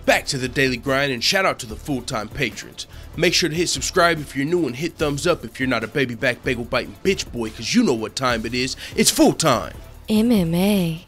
Back to the daily grind, and shout out to the full-time patrons. Make sure to hit subscribe if you're new and hit thumbs up if you're not a baby back bagel biting bitch boy, cause you know what time it is. It's full time. MMA.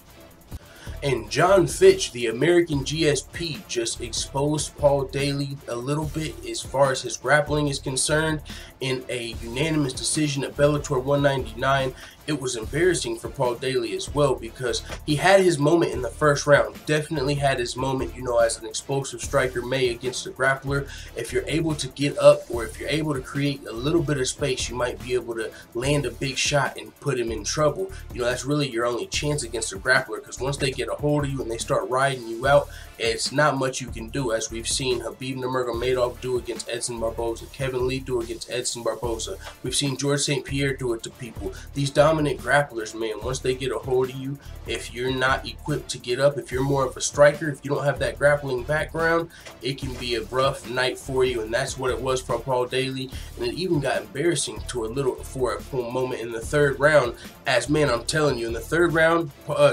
And Jon Fitch, the American GSP, just exposed Paul Daley a little bit as far as his grappling is concerned in a unanimous decision at Bellator 199. It was embarrassing for Paul Daley as well because he had his moment in the first round. Definitely had his moment, you know, as an explosive striker may against a grappler. If you're able to get up or if you're able to create a little bit of space, you might be able to land a big shot and put him in trouble. You know, that's really your only chance against a grappler because once they get a hold of you and they start riding you out, it's not much you can do, as we've seen Khabib Nurmagomedov do against Edson Barboza, Kevin Lee do against Edson Barboza. We've seen George St. Pierre do it to people. These dominant grapplers, man, once they get a hold of you, if you're not equipped to get up, if you're more of a striker, if you don't have that grappling background, it can be a rough night for you, and that's what it was for Paul Daley. And it even got embarrassing for a moment in the third round, as, man, I'm telling you, in the third round,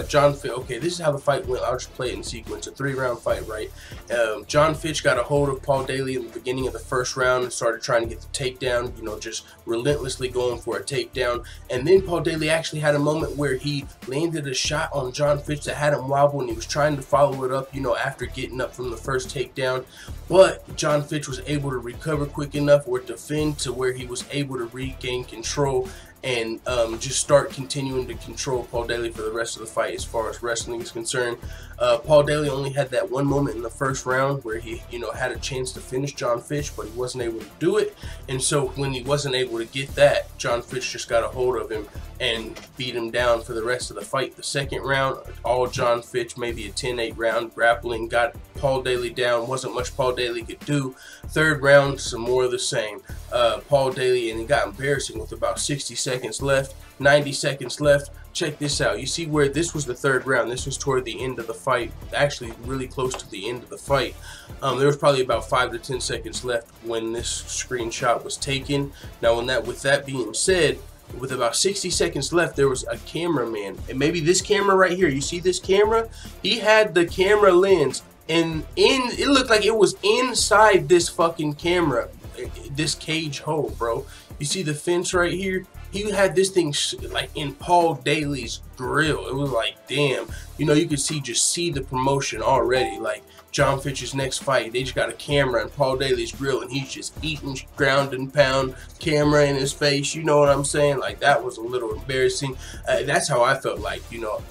Jon Fitch, okay, this is how the fight went. I'll just play it in sequence. A 3-round fight, right? Jon Fitch got a hold of Paul Daley in the beginning of the first round and started trying to get the takedown, you know, just relentlessly going for a takedown. And then Paul Daley actually had a moment where he landed a shot on Jon Fitch that had him wobble, and he was trying to follow it up, you know, after getting up from the first takedown. But Jon Fitch was able to recover quick enough or defend to where he was able to regain control and just start continuing to control Paul Daley for the rest of the fight as far as wrestling is concerned. Paul Daley only had that one moment in the first round where he, you know, had a chance to finish Jon Fitch, but he wasn't able to do it. And so when he wasn't able to get that, Jon Fitch just got a hold of him and beat him down for the rest of the fight. The second round, all Jon Fitch, maybe a 10-8 round grappling, got Paul Daley down. Wasn't much Paul Daley could do. Third round, some more of the same. Paul Daley, and it got embarrassing with about 60 seconds left, 90 seconds left. Check this out. You see where this was the third round. This was toward the end of the fight, actually really close to the end of the fight. There was probably about 5 to 10 seconds left when this screenshot was taken. Now, with that being said, with about 60 seconds left, there was a cameraman, and maybe this camera right here, you see this camera? He had the camera lens, and it looked like it was inside this fucking camera, this cage hole, bro. You see the fence right here? He had this thing like in Paul Daley's grill. It was like, damn, you know, you could just see the promotion already. Like Jon Fitch's next fight, they just got a camera in Paul Daley's grill, and he's just eating ground and pound, camera in his face. You know what I'm saying? Like, that was a little embarrassing. That's how I felt like, you know.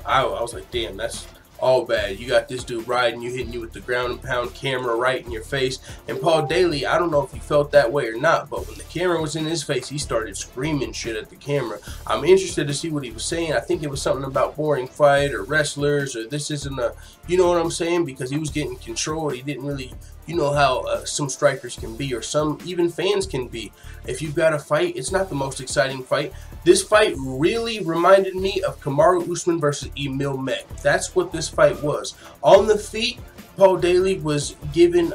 I was like, damn, that's all bad. You got this dude riding you, hitting you with the ground and pound camera right in your face. And Paul Daley, I don't know if he felt that way or not, but when the camera was in his face, he started screaming shit at the camera. I'm interested to see what he was saying. I think it was something about boring fight or wrestlers, or this isn't a, you know what I'm saying, because he was getting controlled. He didn't really, you know how some strikers can be, or some even fans can be. If you've got a fight, it's not the most exciting fight. This fight really reminded me of Kamaru Usman versus Emil Met. That's what this fight was. On the feet, Paul Daley was giving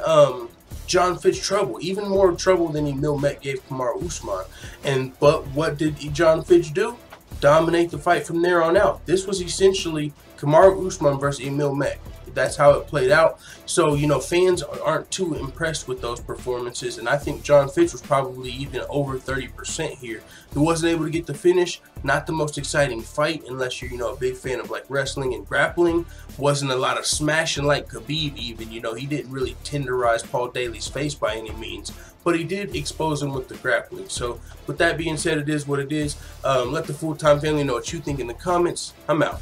Jon Fitch trouble, even more trouble than Emil Met gave Kamaru Usman. But what did Jon Fitch do? Dominate the fight from there on out. This was essentially Kamaru Usman versus Emil Met. That's how it played out. So, you know, fans aren't too impressed with those performances, and I think Jon Fitch was probably even over 30% here. He wasn't able to get the finish. Not the most exciting fight unless you're, you know, a big fan of like wrestling and grappling. Wasn't a lot of smashing like Khabib even. You know, he didn't really tenderize Paul Daley's face by any means, but he did expose him with the grappling. So with that being said, it is what it is. Let the full-time family know what you think in the comments. I'm out.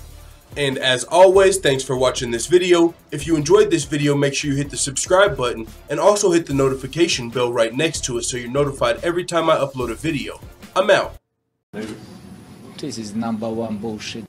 And as always, thanks for watching this video. If you enjoyed this video, make sure you hit the subscribe button and also hit the notification bell right next to it so you're notified every time I upload a video. I'm out. This is #1 bullshit.